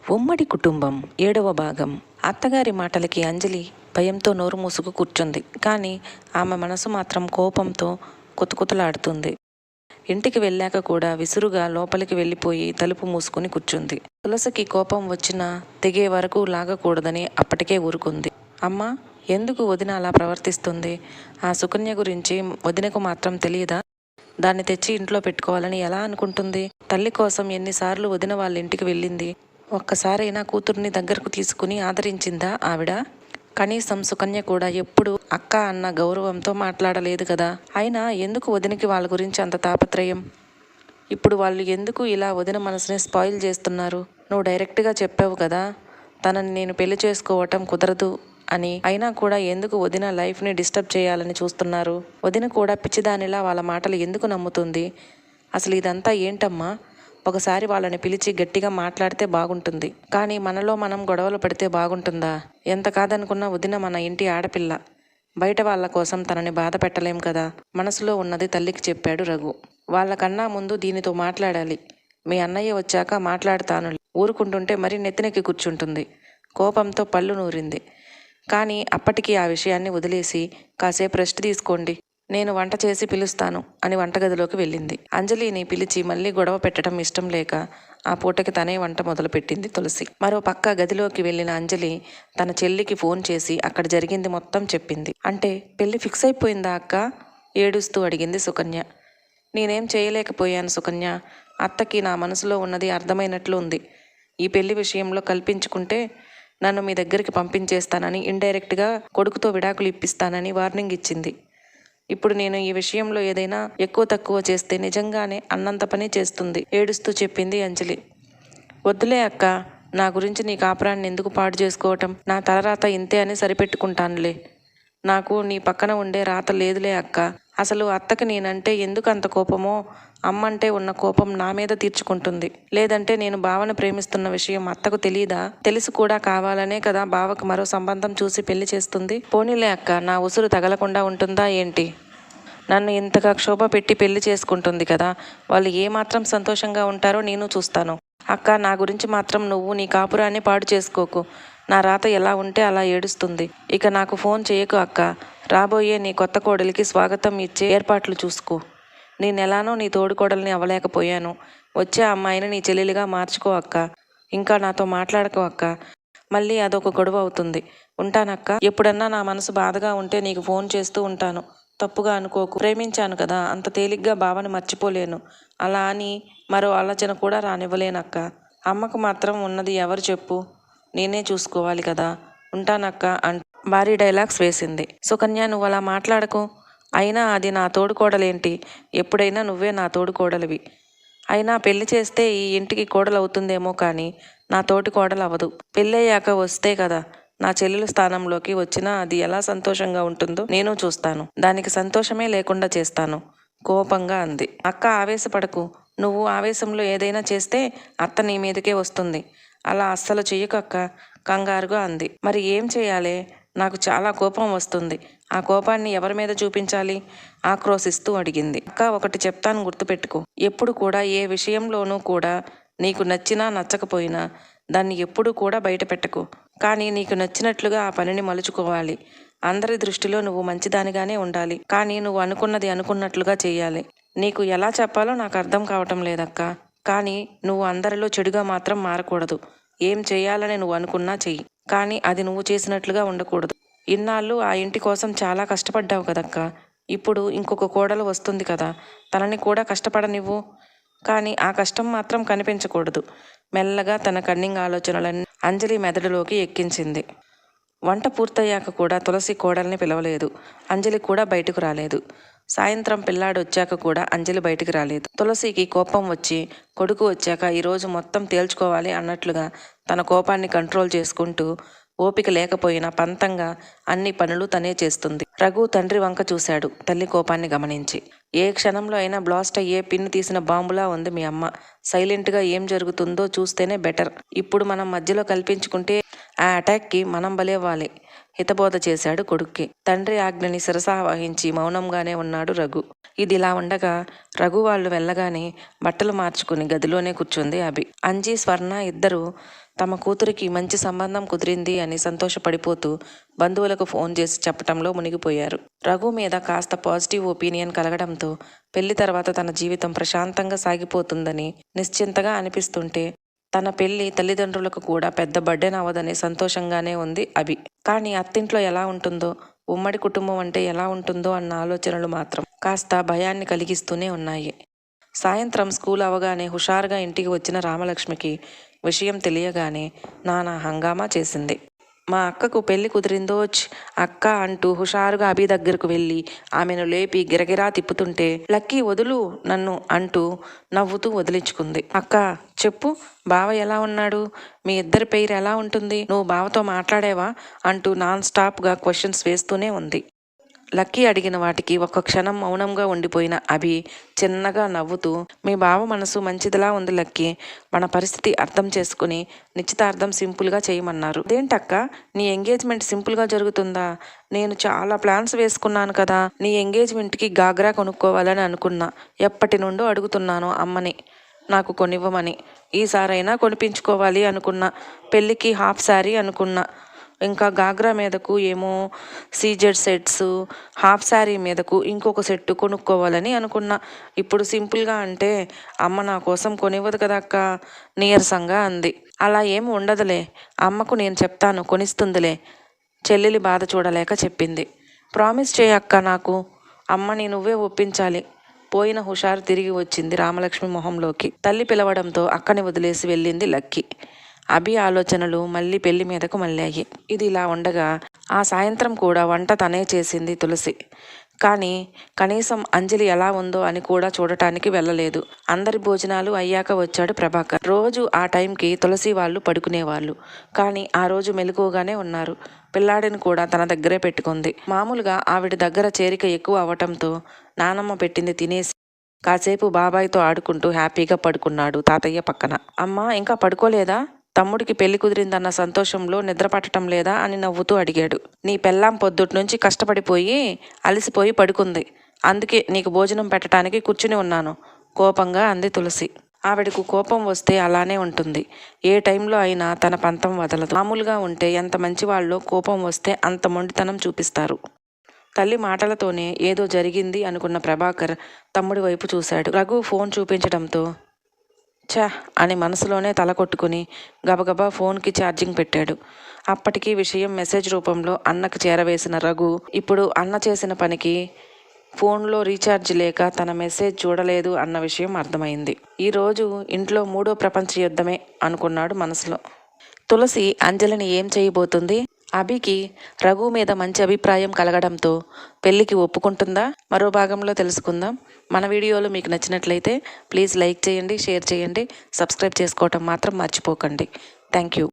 ఉమ్మడి కుటుంబం 7వ భాగం. అత్తగారి మాటలకి అంజలి భయంతో నోరు మూసుకు కూర్చుంది. కానీ ఆమె మనసు మాత్రం కోపంతో కుతకుతలాడుతుంది. ఇంటికి వెళ్ళాక కూడా విసురుగా లోపలికి వెళ్ళిపోయి తలుపు మూసుకుని కూర్చుంది. తులసికి కోపం వచ్చినా తెగే వరకు లాగకూడదని అప్పటికే ఊరుకుంది. అమ్మా, ఎందుకు వదిన అలా ప్రవర్తిస్తుంది? ఆ సుకన్య గురించి వదినకు మాత్రం తెలియదా? దాన్ని తెచ్చి ఇంట్లో పెట్టుకోవాలని ఎలా అనుకుంటుంది? తల్లి కోసం ఎన్నిసార్లు వదిన వాళ్ళ ఇంటికి వెళ్ళింది. ఒక్కసారైనా కూతుర్ని దగ్గరకు తీసుకుని ఆదరించిందా ఆవిడ? కనీసం సుకన్య కూడా ఎప్పుడు అక్క అన్న గౌరవంతో మాట్లాడలేదు కదా. అయినా ఎందుకు వదినకి వాళ్ళ గురించి అంత తాపత్రయం? ఇప్పుడు వాళ్ళు ఎందుకు ఇలా వదిన మనసుని స్పాయిల్ చేస్తున్నారు? నువ్వు డైరెక్ట్గా చెప్పావు కదా, తనని నేను పెళ్లి చేసుకోవటం కుదరదు అని. అయినా కూడా ఎందుకు వదిన లైఫ్ని డిస్టర్బ్ చేయాలని చూస్తున్నారు? వదిన కూడా పిచ్చిదానిలా వాళ్ళ మాటలు ఎందుకు నమ్ముతుంది? అసలు ఇదంతా ఏంటమ్మా? ఒకసారి వాళ్ళని పిలిచి గట్టిగా మాట్లాడితే బాగుంటుంది, కానీ మనలో మనం గొడవలు పడితే బాగుంటుందా? ఎంత కాదనుకున్నా వదిన మన ఇంటి ఆడపిల్ల. బయట వాళ్ళ కోసం తనని బాధ పెట్టలేం కదా. మనసులో ఉన్నది తల్లికి చెప్పాడు రఘు. వాళ్ళకన్నా ముందు దీనితో మాట్లాడాలి. మీ అన్నయ్య వచ్చాక మాట్లాడతాను. ఊరుకుంటుంటే మరీ నెత్తినెక్కి కూర్చుంటుంది. కోపంతో పళ్ళు నూరింది. కానీ అప్పటికి ఆ విషయాన్ని వదిలేసి కాసేపు రెస్ట్ తీసుకోండి, నేను వంట చేసి పిలుస్తాను అని వంటగదిలోకి వెళ్ళింది. అంజలిని పిలిచి మళ్ళీ గొడవ పెట్టడం ఇష్టం లేక ఆ పూటకి తనే వంట మొదలుపెట్టింది తులసి. మరో పక్క గదిలోకి వెళ్ళిన అంజలి తన చెల్లికి ఫోన్ చేసి అక్కడ జరిగింది మొత్తం చెప్పింది. అంటే పెళ్లి ఫిక్స్ అయిపోయిందా అక్క? ఏడుస్తూ అడిగింది సుకన్య. నేనేం చేయలేకపోయాను సుకన్య. అత్తకి నా మనసులో ఉన్నది అర్థమైనట్లు ఉంది. ఈ పెళ్లి విషయంలో కల్పించుకుంటే నన్ను మీ దగ్గరికి పంపించేస్తానని, ఇండైరెక్ట్గా కొడుకుతో విడాకులు ఇప్పిస్తానని వార్నింగ్ ఇచ్చింది. ఇప్పుడు నేను ఈ విషయంలో ఏదైనా ఎక్కువ తక్కువ చేస్తే నిజంగానే అన్నంత పని చేస్తుంది ఏడుస్తూ చెప్పింది అంజలి. వద్దులే అక్క, నా గురించి నీ కాపురాన్ని ఎందుకు పాడు చేసుకోవటం? నా తలరాత ఇంతే అని సరిపెట్టుకుంటానులే. నాకు నీ పక్కన ఉండే రాత లేదులే అక్క. అసలు అత్తకి నేనంటే ఎందుకు అంత కోపమో అమ్మంటే ఉన్న కోపం నా మీద తీర్చుకుంటుంది. లేదంటే నేను బావను ప్రేమిస్తున్న విషయం అత్తకు తెలీదా? తెలిసి కూడా కావాలనే కదా బావకు మరో సంబంధం చూసి పెళ్లి చేస్తుంది. పోనీలే అక్క, నా ఉసురు తగలకుండా ఉంటుందా ఏంటి? నన్ను ఇంతగా క్షోభ పెట్టి పెళ్లి చేసుకుంటుంది కదా, వాళ్ళు ఏమాత్రం సంతోషంగా ఉంటారో నేను చూస్తాను. అక్క, నా గురించి మాత్రం నువ్వు నీ కాపురాన్ని పాడు చేసుకోకు. నా రాత ఎలా ఉంటే అలా ఏడుస్తుంది. ఇక నాకు ఫోన్ చేయకు అక్క. రాబోయే నీ కొత్త కోడలికి స్వాగతం ఇచ్చే ఏర్పాట్లు చూసుకో. నేనెలానో నీ తోడుకోడల్ని అవ్వలేకపోయాను. వచ్చే అమ్మాయిని నీ చెల్లెలిగా మార్చుకో అక్క. ఇంకా నాతో మాట్లాడకు అక్క. మళ్ళీ అదొక గొడవ అవుతుంది. ఉంటానక్క. ఎప్పుడన్నా నా మనసు బాధగా ఉంటే నీకు ఫోన్ చేస్తూ ఉంటాను. తప్పుగా అనుకోకు. ప్రేమించాను కదా, అంత తేలిగ్గా బావని మర్చిపోలేను. అలా అని మరో ఆలోచన కూడా రానివ్వలేనక్క. అమ్మకు మాత్రం ఉన్నది ఎవరు చెప్పు? నేనే చూసుకోవాలి కదా. ఉంటానక్క అంటూ భారీ డైలాగ్స్ వేసింది. సుకన్య, నువ్వు అలా మాట్లాడకు. అయినా అది నా తోడుకోడలేంటి? ఎప్పుడైనా నువ్వే నా తోడుకోడలివి. అయినా పెళ్లి చేస్తే ఈ ఇంటికి కోడలు అవుతుందేమో కానీ నా తోటి కోడలు అవ్వదు. పెళ్ళయ్యాక వస్తే కదా నా చెల్లెల స్థానంలోకి వచ్చినా అది ఎలా సంతోషంగా ఉంటుందో నేను చూస్తాను. దానికి సంతోషమే లేకుండా చేస్తాను, కోపంగా అంది. అక్క, ఆవేశపడకు. నువ్వు ఆవేశంలో ఏదైనా చేస్తే అత్త నీ మీదకే వస్తుంది. అలా అస్సలు చెయ్యకు అక్క, కంగారుగా అంది. మరి ఏం చేయాలి? నాకు చాలా కోపం వస్తుంది. ఆ కోపాన్ని ఎవరి మీద చూపించాలి? ఆక్రోశిస్తూ అడిగింది. అక్క, ఒకటి చెప్తాను, గుర్తుపెట్టుకో. ఎప్పుడు కూడా ఏ విషయంలోనూ కూడా నీకు నచ్చినా నచ్చకపోయినా దాన్ని ఎప్పుడూ కూడా బయట పెట్టకు. కానీ నీకు నచ్చినట్లుగా ఆ పనిని మలుచుకోవాలి. అందరి దృష్టిలో నువ్వు మంచిదానిగానే ఉండాలి. కానీ నువ్వు అనుకున్నది అనుకున్నట్లుగా చేయాలి. నీకు ఎలా చెప్పాలో నాకు అర్థం కావటం లేదక్క. కానీ నువ్వు అందరిలో చెడుగా మాత్రం మారకూడదు. ఏం చేయాలని నువ్వు అనుకున్నా చెయ్యి, కానీ అది నువ్వు చేసినట్లుగా ఉండకూడదు. ఇన్నాళ్ళు ఆ ఇంటి కోసం చాలా కష్టపడ్డావు కదక్క. ఇప్పుడు ఇంకొక కోడలు వస్తుంది కదా, తనని కూడా కష్టపడనివ్వు. కానీ ఆ కష్టం మాత్రం కనిపించకూడదు. మెల్లగా తన కన్నింగ్ ఆలోచనలన్నీ అంజలి మెదడులోకి ఎక్కించింది. వంట పూర్తయ్యాక కూడా తులసి కోడల్ని పిలవలేదు. అంజలి కూడా బయటకు రాలేదు. సాయంత్రం పిల్లాడు వచ్చాక కూడా అంజలి బయటికి రాలేదు. తులసికి కోపం వచ్చి కొడుకు వచ్చాక ఈరోజు మొత్తం తేల్చుకోవాలి అన్నట్లుగా తన కోపాన్ని కంట్రోల్ చేసుకుంటూ ఓపిక లేకపోయినా పంతంగా అన్ని పనులు తనే చేస్తుంది. రఘు తండ్రి వంక చూశాడు తల్లి కోపాన్ని గమనించి. ఏ క్షణంలో అయినా బ్లాస్ట్ అయ్యే పిన్ తీసిన బాంబులా ఉంది మీ అమ్మ. సైలెంట్గా ఏం జరుగుతుందో చూస్తేనే బెటర్. ఇప్పుడు మనం మధ్యలో కల్పించుకుంటే ఆ అటాక్కి మనం బలేవ్వాలి. హితబోధ చేశాడు కొడుక్కి. తండ్రి ఆజ్ఞని శిరసావహించి మౌనంగానే ఉన్నాడు రఘు. ఇదిలా ఉండగా రఘు వాళ్ళు వెళ్ళగానే బట్టలు మార్చుకుని గదిలోనే కూర్చుంది అభి. అంజీ, స్వర్ణ ఇద్దరు తమ కూతురికి మంచి సంబంధం కుదిరింది అని సంతోషపడిపోతూ బంధువులకు ఫోన్ చేసి చెప్పటంలో మునిగిపోయారు. రఘు మీద కాస్త పాజిటివ్ ఒపీనియన్ కలగడంతో పెళ్లి తర్వాత తన జీవితం ప్రశాంతంగా సాగిపోతుందని నిశ్చింతగా అనిపిస్తుంటే తన పెళ్లి తల్లిదండ్రులకు కూడా పెద్ద బర్డెన్ అవ్వదని సంతోషంగానే ఉంది అభి. కానీ అత్తింట్లో ఎలా ఉంటుందో, ఉమ్మడి కుటుంబం అంటే ఎలా ఉంటుందో అన్న ఆలోచనలు మాత్రం కాస్త భయాన్ని కలిగిస్తూనే ఉన్నాయి. సాయంత్రం స్కూల్ అవగానే హుషారుగా ఇంటికి వచ్చిన రామలక్ష్మికి విషయం తెలియగానే నానా హంగామా చేసింది. మా అక్కకు పెళ్లి కుదిరిందోచ్ అక్క అంటూ హుషారుగా అభి దగ్గరకు వెళ్ళి ఆమెను లేపి గిరగిరా తిప్పుతుంటే లక్కీ వదులు నన్ను అంటూ నవ్వుతూ వదిలించుకుంది. అక్క చెప్పు, బావ ఎలా ఉన్నాడు? మీ ఇద్దరి పేరు ఎలా ఉంటుంది? నువ్వు బావతో మాట్లాడేవా అంటూ నాన్ స్టాప్గా క్వశ్చన్స్ వేస్తూనే ఉంది. లక్కీ అడిగిన వాటికి ఒక్క క్షణం మౌనంగా ఉండిపోయిన అభి చిన్నగా నవ్వుతూ, మీ బావ మనసు మంచిదిలా ఉంది లక్కీ, మన పరిస్థితి అర్థం చేసుకుని నిశ్చితార్థం సింపుల్గా చేయమన్నారు. అదేంటక్క, నీ ఎంగేజ్మెంట్ సింపుల్గా జరుగుతుందా? నేను చాలా ప్లాన్స్ వేసుకున్నాను కదా. నీ ఎంగేజ్మెంట్కి గాగ్రా కొనుక్కోవాలని అనుకున్నా. ఎప్పటి నుండో అడుగుతున్నాను అమ్మని నాకు కొనివ్వమని. ఈసారైనా కొనిపించుకోవాలి అనుకున్నా. పెళ్ళికి హాఫ్ శారీ అనుకున్నా. ఇంకా గాగ్రా మీదకు ఏమో సీజెడ్ సెట్స్, హాఫ్ శారీ మీదకు ఇంకొక సెట్టు కొనుక్కోవాలని అనుకున్నా. ఇప్పుడు సింపుల్గా అంటే అమ్మ నా కోసం కొనివ్వదు కదా అక్క, నీరసంగా అంది. అలా ఏం ఉండదులే, అమ్మకు నేను చెప్తాను, కొనిస్తుందిలే, చెల్లెలి బాధ చూడలేక చెప్పింది. ప్రామిస్ చేయక్క నాకు, అమ్మని నువ్వే ఒప్పించాలి. పోయిన హుషారు తిరిగి వచ్చింది రామలక్ష్మి మొహంలోకి. తల్లి పిలవడంతో అక్కని వదిలేసి వెళ్ళింది లక్కీ. అభి ఆలోచనలు మళ్ళీ పెళ్లి మీదకు మళ్ళాయి. ఇది ఇలా ఉండగా ఆ సాయంత్రం కూడా వంట తనే చేసింది తులసి. కానీ కనీసం అంజలి ఎలా ఉందో అని కూడా చూడటానికి వెళ్ళలేదు. అందరి భోజనాలు అయ్యాక వచ్చాడు ప్రభాకర్. రోజు ఆ టైంకి తులసి వాళ్ళు పడుకునేవాళ్ళు. కానీ ఆ రోజు మెలకువగానే ఉన్నారు. పిల్లాడిని కూడా తన దగ్గరే పెట్టుకుంది. మామూలుగా ఆవిడ దగ్గర చేరిక ఎక్కువ అవటంతో నానమ్మ పెట్టింది తినేసి కాసేపు బాబాయ్తో ఆడుకుంటూ హ్యాపీగా పడుకున్నాడు తాతయ్య పక్కన. అమ్మా ఇంకా పడుకోలేదా? తమ్ముడికి పెళ్లి కుదిరిందన్న సంతోషంలో నిద్ర పట్టడం లేదా అని నవ్వుతూ అడిగాడు. నీ పెళ్ళాం పొద్దుటి నుంచి కష్టపడిపోయి అలసిపోయి పడుకుంది, అందుకే నీకు భోజనం పెట్టడానికి కూర్చుని ఉన్నాను కోపంగా అంది తులసి. ఆవిడకు కోపం వస్తే అలానే ఉంటుంది. ఏ టైంలో అయినా తన పంతం వదలదు. మామూలుగా ఉంటే ఎంత మంచివాళ్ళో కోపం వస్తే అంత మొండితనం చూపిస్తారు. తల్లి మాటలతోనే ఏదో జరిగింది అనుకున్న ప్రభాకర్ తమ్ముడి వైపు చూశాడు. రఘు ఫోన్ చూపించడంతో ఛ అని మనసులోనే తల కొట్టుకుని గబగబా ఫోన్కి ఛార్జింగ్ పెట్టాడు. అప్పటికి విషయం మెసేజ్ రూపంలో అన్నకు చేరవేసిన రఘు ఇప్పుడు అన్న చేసిన పనికి ఫోన్లో రీఛార్జ్ లేక తన మెసేజ్ చూడలేదు అన్న విషయం అర్థమైంది. ఈరోజు ఇంట్లో మూడో ప్రపంచ యుద్ధమే అనుకున్నాడు మనసులో. తులసి అంజలిని ఏం చేయబోతుంది? అభికి రఘు మీద మంచి అభిప్రాయం కలగడంతో పెళ్లికి ఒప్పుకుంటుందా? మరో భాగంలో తెలుసుకుందాం. మన వీడియోలు మీకు నచ్చినట్లయితే ప్లీజ్ లైక్ చేయండి, షేర్ చేయండి, సబ్స్క్రైబ్ చేసుకోవటం మాత్రం మర్చిపోకండి. Thank you.